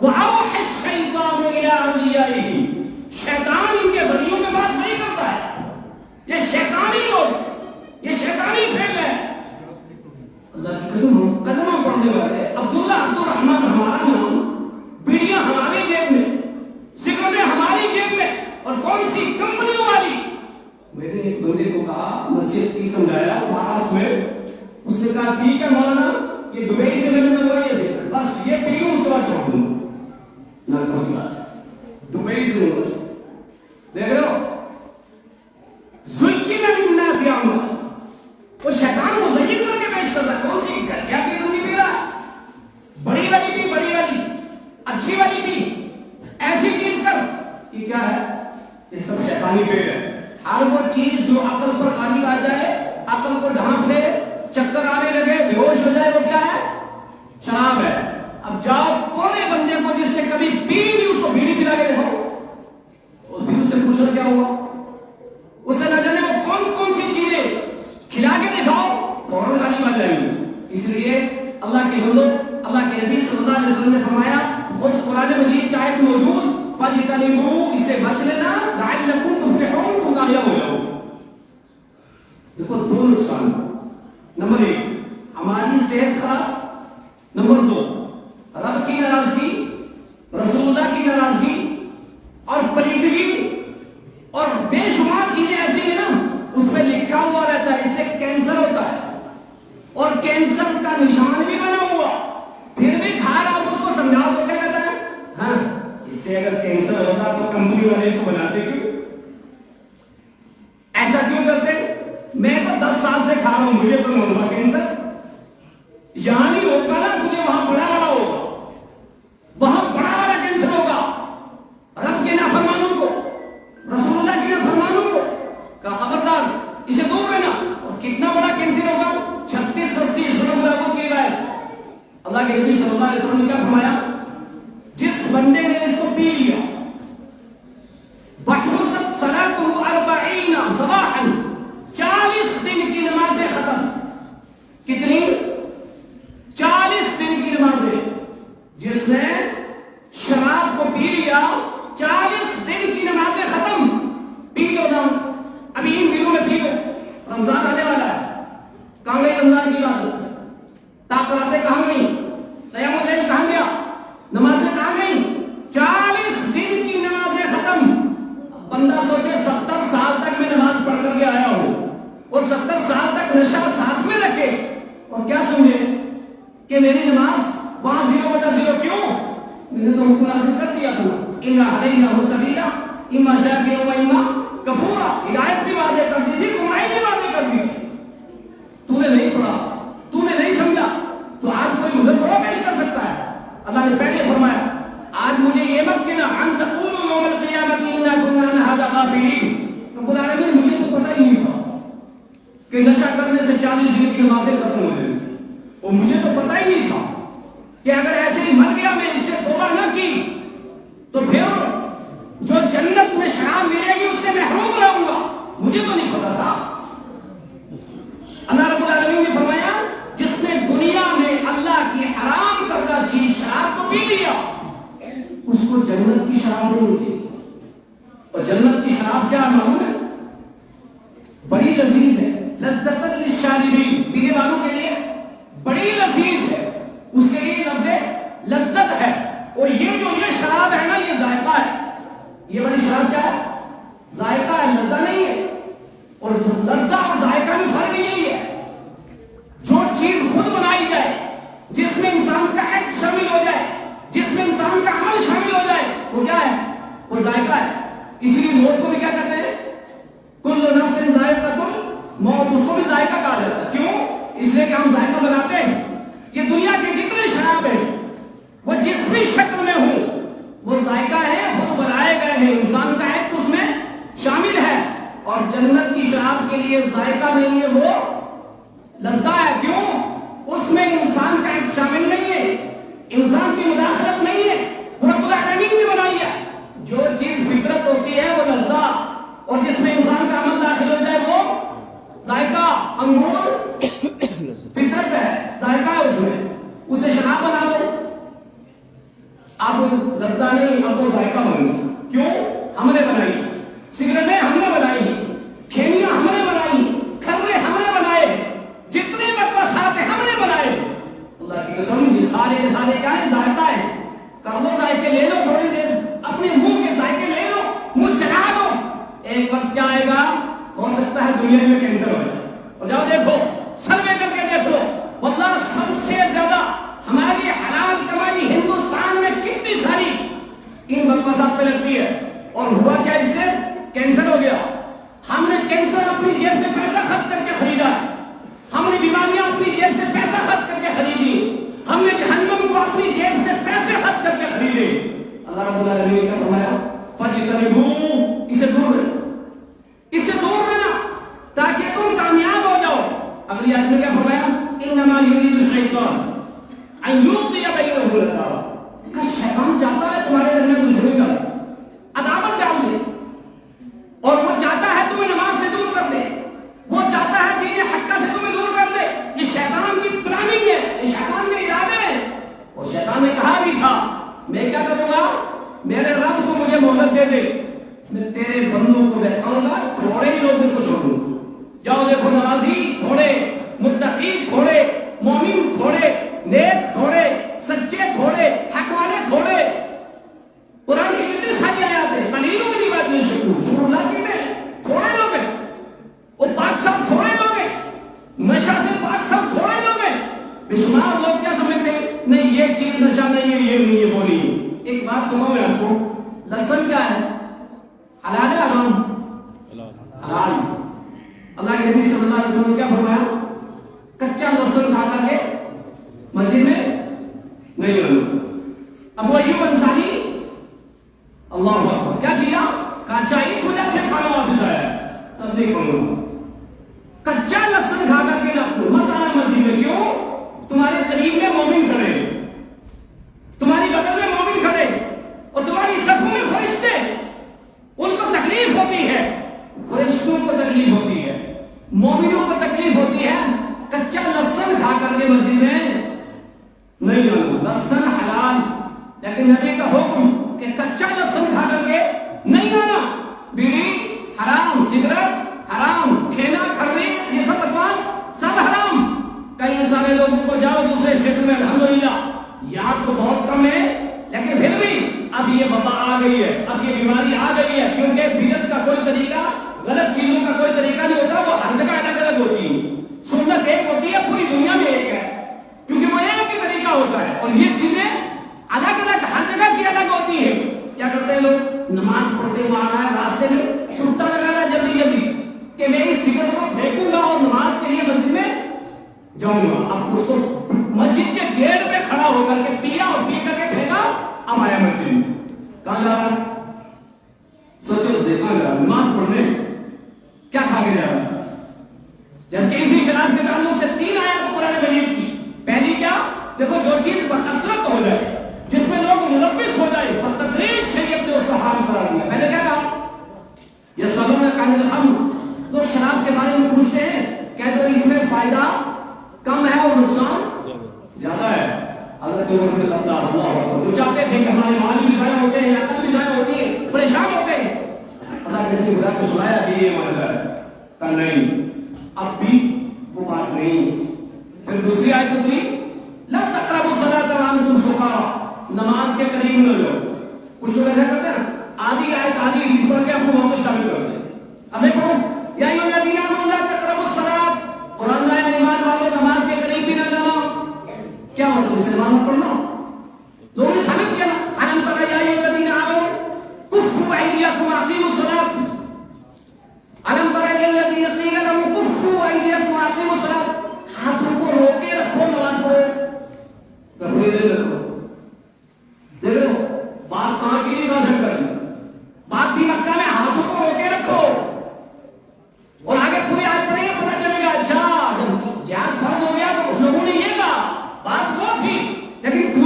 وَأَوْحَى الشَّيْطَانُ إِلَىٰ أَوْلِيَائِهِ، شیطان ان کے ولیوں کے پاس نہیں کرتا ہے. یہ شیطانی لوگ، یہ شیطانی فعل ہے. اللہ کی قسم کلمہ پڑھنے والے عبداللہ عبد الرحمن ہمارا نام، بیڑیاں ہماری جیب میں، سگریٹیں ہماری جیب میں، اور کون سی کمپنیوں والی. میں نے ایک بندے کو کہا، نصیحت کی، سمجھایا مہاراشٹر میں. اس نے کہا ٹھیک ہے مولانا، یہ دبئی سے میں نے منگوائی ہے، بس یہ پی لوں اس کے بعد چھوڑ دوں. نہ کوئی بات، دبئی سے منگوائی. دیکھ رہے ہو زُيِّنَ لِلنَّاسِ أَعْمَالُهُمْ، وہ شیطان مزین کر کے پیش کرتا ہے. کون سی گھٹیا قسم کی دے رہا ہے، بڑی والی بھی، بڑی والی، اچھی والی بھی، ایسی چیز کر. یہ کیا ہے؟ یہ سب شیطانی فعل ہے. ہر وہ چیز جو عقل پر غالب آ جائے، عقل کو ڈھانپ لے، چکر آنے لگے، بے ہوش ہو جائے، وہ کیا ہے؟ شراب ہے. اب جاؤ کونے بندے کو جس نے کبھی پی نہیں اس کو بیڑی پلا کے دیکھو، اور بھی اس سے پوچھو کیا ہوا، اسے نہ جانے وہ کون کون سی چیزیں کھلا کے دکھاؤ، فوراً غالب آ جائیں گے. اس لیے اللہ کے بندو، اللہ کے نبی صلی اللہ علیہ وسلم نے فرمایا، خود قرآن مجید کی آیت موجود، فَاجْتَنِبُوهُ، اس سے بچ لینا، لَعَلَّكُمْ تُفْلِحُونَ، تم کامیاب ہو جاؤ. دیکھو دو نقصان، نمبر 1 ہماری صحت خراب، نمبر 2 رب کی ناراضگی، رسول اللہ کی ناراضگی، اور پلیدگی، اور بے شمار چیزیں ایسی ہیں نا اس پہ لکھا ہوا رہتا ہے اس سے کینسر ہوتا ہے، اور کینسر کا نشان بھی بنا ہوا، پھر بھی کھا رہا ہوں. اس کو سمجھاؤ تو کیا کہتا ہے؟ ہاں اس سے اگر کینسر ہوتا تو کمپنی والے اس کو بناتے کیوں؟ ایسا کیوں کرتے؟ میں تو 10 سال سے کھا رہا ہوں، مجھے تو نہیں ہوگا کینسر. یہاں نہیں ہوگا نا، تجھے وہاں بڑا والا ہوگا، وہاں بڑا والا کینسر ہوگا. رب کے نافرمانوں کو، رسول اللہ کے نافرمانوں کو کا خبردار، اسے دور رہنا. اور کتنا بڑا کینسر ہوگا؟ 36-80 ظلم لاگو کی گئے. اللہ کے نبی صلی اللہ علیہ وسلم نے کیا فرمایا؟ جس بندے نے اس کو پی لیا، بحرست صلاته 40 صباحا، 40 دن کی نمازیں ختم. کتنی؟ 40 دن کی نمازیں. جس نے شراب کو پی لیا، 40 دن کی نمازیں ختم. پی لو نا، ابھی ان دنوں میں پی لو، رمضان آنے والا ہے. کہاں گئی رمضان کی عبادت؟ تاکراتیں کہاں گئی؟ قیام اللیل کہاں گیا؟ نمازیں کہاں گئی؟ 40 دن کی نمازیں ختم. بندہ سوچے 70 سال تک میں نماز پڑھ کر کے آیا ہوں، اور 70 سال تک نشہ ساتھ میں رکھے، اور کیا سمجھے کہ میری نماز وہاں 0/0 کیوں؟ میں نے تو حکم نازل کر دیا تھا، اِنَّا هَدَيْنَاهُ السَّبِيلَ إِمَّا شَاكِرًا وَإِمَّا كَفُورًا. ہدایت کی وعدے کر دی تھی، گمراہی کی وعدے کر دی تھی. تو نے نہیں پڑھا، تو نے نہیں سمجھا، تو آج کوئی مجھے تھوڑا پیش کر سکتا ہے. اللہ نے پہلے فرمایا، آج مجھے یہ مت کہنا ان تقولوا یوم القیامۃ انا كنا عن هذا غافلین. رب العالمین مجھے تو پتہ ہی نہیں تھا کہ نشہ کرنے سے 40 دن کی نمازیں ختم ہو جائیں، اور مجھے تو پتہ ہی نہیں تھا کہ اگر ایسے ہی مر گیا میں اس سے توبہ نہ کی تو پھر جو جنت میں شراب ملے گی اس سے محروم رہوں گا. مجھے تو نہیں پتا تھا. اللہ رب العالمین نے فرمایا، جس نے دنیا میں اللہ کی حرام کردہ چیز شراب کو پی لیا، اس کو جنت کی شراب نہیں ملتی. اور جنت کی شراب کیا معلوم ہے؟ بڑی لذیذ ہے، لذۃ للشاربین، پینے والوں کے لیے بڑی لذیذ ہے. اس کے لیے لفظ لذت ہے. اور یہ جو یہ شراب ہے نا، یہ ذائقہ ہے. یہ والی شراب کیا ہے؟ ذائقہ ہے، لذت نہیں ہے. اور لذت اور ذائقہ میں فرق یہی ہے، جو چیز خود بنائی جائے، جس میں انسان کا ایکٹ شامل ہو جائے، جس میں انسان کا عمل شامل ہو جائے، وہ کیا ہے؟ وہ ذائقہ ہے. اسی لیے موت کو بھی کیا کہتے ہیں؟ کل نفس ذائقۃ الموت. اس کو بھی ذائقہ کہا جاتا ہے. کیوں؟ اس لیے کہ ہم ذائقہ بناتے ہیں. یہ دنیا کے جتنے شراب ہیں وہ جس بھی شکل میں ہوں وہ ذائقہ ہے، خود بنائے گئے ہیں، انسان کا ایکٹ اس میں شامل ہے. اور جنت کی شراب کے لیے ذائقہ نہیں ہے، وہ لذت ہے. کیوں؟ اس میں انسان کا ایکٹ شامل نہیں ہے، انسان کی مداخلت نہیں ہے، وہ رب العالمین نے بنائی ہے. جو چیز فطرت ہوتی ہے وہ لذت، اور جس میں انسان کا عمل داخل ہو جائے وہ ذائقہ. انگور فطرت ہے، ذائقہ ہے اس میں، اسے شراب بنا دو. اب لذا نہیں، اب وہ ذائقہ بن گئی. کیوں؟ ہم نے بنائی. سگریٹیں ہم نے بنائی، کھیمیاں ہم نے بنائی، کھرے ہم نے بنائے، جتنے بکواسات ہیں ہم نے بنائے. اللہ کی قسم یہ سارے کیا ہے؟ ذائقہ ہے. کر لو ذائقے، لے لو تھوڑی دیر، اپنے منہ کے ذائقے لے لو، منہ چلا لو. ایک وقت کیا آئے گا؟ ہو سکتا ہے دنیا میں کینسر ہو جائے. اور جاؤ دیکھو، سروے کر کے دیکھ لو، واللہ سب سے زیادہ ہماری حلال کمائی ہندوستان میں کتنی ساری ان بکواسات پہ لگتی ہے. اور ہوا کیا؟ اس سے کینسر ہو گیا. ہم نے کینسر اپنی جیب سے پیسہ خرچ کر کے خریدا ہے. ہم نے بیماریاں اپنی جیب سے پیسہ خرچ کر کے خریدی. ہم نے جہنم کو اپنی جیب سے پیسے خرچ کر کے خریدے. اللہ رب العالمین نے فرمایا فَاجْتَنِبُوهُ، اسے دور رہنا، اسے دور رہنا تاکہ تم کامیاب ہو جاؤ. اگلی آیت میں کیا فرمایا؟ إِنَّمَا يُرِيدُ الشَّيْطَانُ أَن يُوقِعَ بَيْنَكُمُ الْعَدَاوَةَ، کہ شیطان چاہتا ہے تمہارے درمیان دشمنی ڈال دے، عداوت ڈال دے. اور وہ چاہتا ہے تمہیں نماز سے دور کر دے، وہ چاہتا ہے دین حقہ سے تمہیں دور کر دے. یہ شیطان کی پلاننگ ہے، یہ شیطان کے ارادے ہیں. اور شیطان نے کہا بھی تھا میں کیا کروں گا؟ میرے رب کو مجھے مہلت دے دے، میں تیرے بندوں کو بہتاؤں گا، تھوڑے ہی لوگوں کو چھوڑوں گا. جاؤ دیکھو، نمازی تھوڑے، متقی تھوڑے، مومن تھوڑے، نیک تھوڑے، سچے تھوڑے، حق والے تھوڑے. قرآن کی کتنی ساری آیات ہیں. قلیل من عبادی الشکور، شکر اللہ کی میں تھوڑے لوگ ہیں. وہ پاک صاحب تھوڑے لوگ ہیں، نشہ سے پاک صاحب تھوڑے لوگ ہیں. بے شمار لوگ کیا سمجھتے ہیں؟ نہیں یہ چیز نشہ نہیں ہے، یہ نہیں، یہ وہ نہیں. ایک بات کہوں میں آپ کو، لہسن کیا ہے؟ حلال ہے حرام؟ حلال. اللہ کے نبی صلی اللہ علیہ وسلم نے کیا فرمایا؟ کچا لہسن کھا کر کے مسجد میں نہیں آنا. ابو ایوب انصاری اللہ اکبر کیا کیا؟ کچا اس وجہ سے کھانا واپس آیا ہے. تب نہیں کہوں کچا لہسن کھا کر کے مت آنا مسجد میں. کیوں؟ تمہارے قریب میں مومن کھڑے، تمہاری بغل میں مومن کھڑے، اور تمہاری صفوں میں فرشتے، ان کو تکلیف ہوتی ہے. فرشتوں کو تکلیف ہوتی ہے، مومنوں کو تکلیف ہوتی ہے. کچا لہسن کھا کر کے مسجد میں نہیں آنا. لہسن حلال، لیکن نبی کا حکم کہ کچا لہسن کھا کر کے نہیں آنا. بیڑی حرام، سگریٹ حرام، کھینا کھرنے یہ سب بکواس سب حرام. کئی سارے لوگوں کو جاؤ دوسرے شہر میں، الحمدللہ یاد تو بہت کم ہے، لیکن پھر بھی اب یہ وبا آ گئی ہے، اب یہ بیماری آ گئی ہے. کیونکہ بدعت کا کوئی طریقہ، غلط چیزوں کا کوئی طریقہ نہیں ہوتا، وہ ہر جگہ الگ الگ ہوتی ہے. سنت ایک ہوتی ہے، پوری دنیا میں ایک ہے، کیونکہ وہ ایک ہی طریقہ ہوتا ہے. اور یہ چیزیں الگ الگ ہر جگہ کی الگ ہوتی ہے. کیا کرتے ہیں لوگ؟ نماز پڑھتے ہوئے آ رہا ہے، راستے میں چھٹا لگا رہا ہے جلدی جلدی کہ میں اس سگریٹ کو پھینکوں گا اور نماز کے لیے مسجد میں جاؤں گا. اب اس کو مسجد کے گیٹ پہ کھڑا ہو کر کے پیا اور پی کر کے پھینکا، اب آیا مسجد میں. کہاں جا رہا ہے؟ سوچو سے کہاں جا رہا ہے؟ نماز پڑھنے. کیا کھا کے جا رہا ہے؟ جب کہ اسی شراب کے تعلق سے 3 آیات قرآن مجید کی. پہلی کیا؟ دیکھو جو چیز بکثرت ہو جائے، جس میں لوگ ملوث ہو جائے، بتدریج شریعت نے اس کو حرام قرار دیا. پہلے کیا کہا؟ یسألونک عن الخمر، لوگ شراب کے بارے میں پوچھتے ہیں، کہتے ہیں اس میں فائدہ کم ہے اور نقصان زیادہ ہے. حضرت عمر بن خطاب اللہ اکبر جو چاہتے تھے کہ ہمارے مال بھی ضائع ہوتے ہیں، عقل بھی ضائع ہوتی ہے، پریشان ہوتے ہیں. اللہ کے نبی بلا کے سنایا کہ یہ مانا ہے. کہا نہیں، اب بھی وہ بات نہیں. پھر دوسری آیت اتری، لا تقربوا الصلاۃ وانتم سکارى، نماز کے قریب نہ جاؤ. کچھ لوگ ایسا کرتے ہیں، آدھی آیت آدھی حدیث پڑھ کے اپنے محمد شامل کرتے ہیں. اب دیکھو یا ایھا الذین آمنوا لا تقربوا الصلاۃ، قرآن میں ایمان والو نماز کے قریب بھی نہ جانا. کیا مطلب؟ اسے نماز پڑھنا. لوگوں نے ثابت کیا الم تر یا ایھا الذین آمنوا کفوا ایدیکم واقیموا الصلاۃ، الم تر یا الذین قیل لهم کفوا ایدیکم واقیموا الصلاۃ، ہاتھوں کو روکے رکھو نماز پڑھو. دیکھو بات کہاں کی نہیں واضح کرنی، بات تھی مکہ میں ہاتھوں کو روکے رکھو. اور آگے پوری آیت پڑھیں گے پتہ چلے گا. اچھا جب جہاد فرض ہو گیا تو کچھ لوگوں نے یہ کہا، بات وہ تھی، لیکن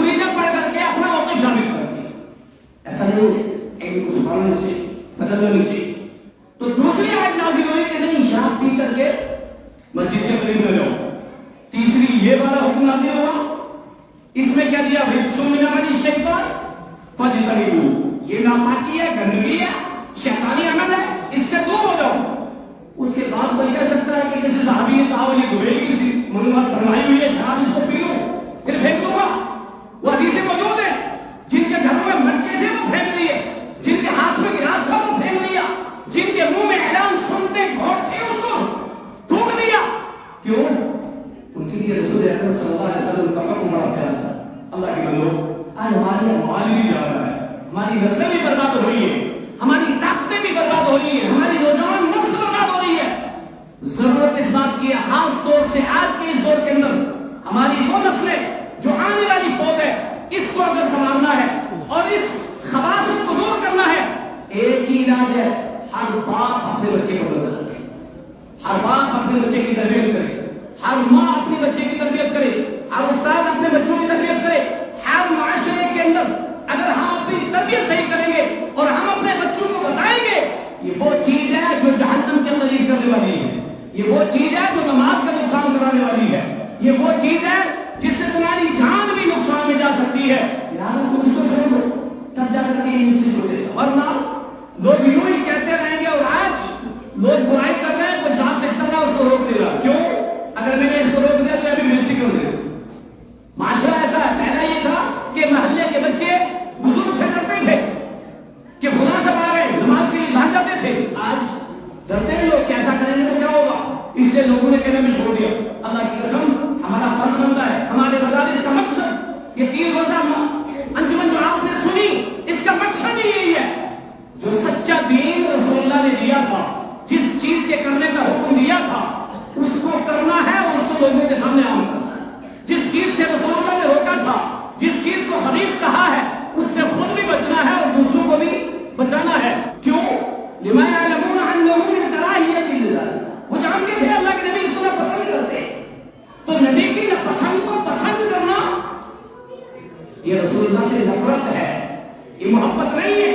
فجتنبوہ، یہ ناپاکی ہے، گندگی ہے، شیطانی عمل ہے، اس سے دور ہو جاؤ۔ اس کے بعد تو کہہ سکتا ہے کہ کسی صحابی نے کہا یہ دبئی کسی منگوات فرمائی ہوئی ہے، شراب اس کو پی لو پھر پھینک دوں گا۔ وہ حدیثیں موجود ہیں، جن کے گھروں میں مٹکے تھے وہ پھینک دیے، جن کے ہاتھ میں گلاس تھا وہ پھینک دیا، جن کے منہ میں اعلان سنتے گھونٹ تھے اس کو تھوک دیا۔ کیوں؟ ان کے لیے رسول اکرم صلی اللہ علیہ وسلم کا حکم بڑا پیارا تھا۔ اللہ کے بندو، آج ہمارے مال بھی جا رہا ہے، ہماری نسلیں بھی برباد ہو رہی ہے، ہماری طاقتیں بھی برباد ہو رہی ہیں، ہماری نوجوان نسل برباد ہو رہی ہے۔ ضرورت اس بات کی ہے، خاص طور سے آج کے اس دور کے اندر ہماری وہ نسلیں جو آنے والی پود ہے، اس کو اگر سنبھالنا ہے اور اس خباثت کو دور کرنا ہے، ایک ہی علاج ہے، ہر باپ اپنے بچے کو نظر رکھے، ہر باپ اپنے بچے کی تربیت کرے، ہر ماں اپنے بچے کی تربیت کرے، ہر استاد اپنے بچوں کی تربیت کرے۔ ہر معاشرے کے اندر اگر ہم اپنی تربیت صحیح کریں گے اور ہم اپنے بچوں کو بتائیں گے یہ وہ چیز ہے جو جہنم کے قریب کرنے والی ہے، یہ وہ چیز ہے جو نماز کا نقصان کرانے والی ہے، یہ وہ چیز ہے جس سے تمہاری جان بھی نقصان میں جا سکتی ہے، لہٰذا تم اس کو چھوڑ دو، تب جا کر کے اس سے چھوڑے گا۔ ورنہ لوگ یوں ہی کہتے رہیں گے، اور آج لوگ برائی کر رہے ہیں، کوئی ساتھ سے چل رہا ہے اس کو روک دے گا، کیوں؟ اگر میں نے اس کو روک دیا تو ابھی بےزتی کیوں دے گا؟ معاشرہ ایسا ہے، پہلا یہ تھا کہ محلے کے بچے بزرگ سے ڈرتے تھے کہ خدا سے آ گئے، نماز کے لیے بھاگ جاتے تھے، آج ڈرتے ہیں لوگ کہ ایسا کریں گے تو کیا ہوگا، اس لیے لوگوں نے کہنا بھی چھوڑ دیا۔ اللہ کی قسم ہمارا فرض بنتا ہے، ہمارے مدارس کا مقصد یہ 3 روزہ انجمن جو آپ نے سنی، اس کا مقصد ہی یہی ہے، جو سچا دین رسول اللہ نے دیا تھا، جس چیز کے کرنے کا حکم دیا تھا اس کو کرنا ہے اور اس کو لوگوں کے سامنے عام کرنا ہے۔ جس چیز سے رسول اللہ نے روکا تھا، جس چیز کو خبیث کہا ہے، اس سے خود بھی بچنا ہے اور دوسروں کو بھی بچانا ہے۔ کیوں؟ لما يعلمون انه من كراهية لذلك، وہ جانتے تھے اللہ کے نبی اس کو ناپسند کرتے، تو نبی کی ناپسند کو پسند کرنا یہ رسول اللہ سے نفرت ہے، یہ محبت نہیں ہے۔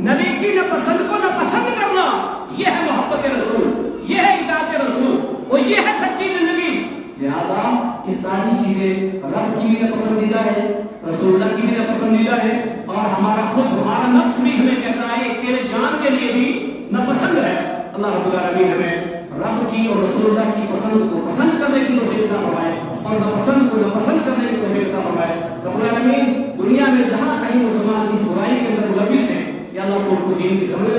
نبی کی ناپسند کو ناپسند کرنا یہ ہے محبت رسول، یہ ہے اطاعت رسول، اور یہ ہے سچی زندگی۔ لہذا یہ ساری چیزیں رب کی بھی ناپسندیدہ ہے، رسول اللہ کی بھی ناپسندیدہ ہے، اور ہمارا خود ہمارا نفس بھی ہمیں کہتا ہے کہ تیرے جان کے لیے بھی ناپسند ہے۔ اللہ رب العالمین ہمیں رب کی اور رسول اللہ کی پسند کو پسند کرنے کی توفیق عطا فرمائے اور ناپسند کو ناپسند کرنے کی توفیق عطا فرمائے۔ رب العالمین دنیا میں جہاں کہیں مسلمان اس برائی کے اندر ملوث ہیں، یا اللہ کو ان کو دین کی سمجھ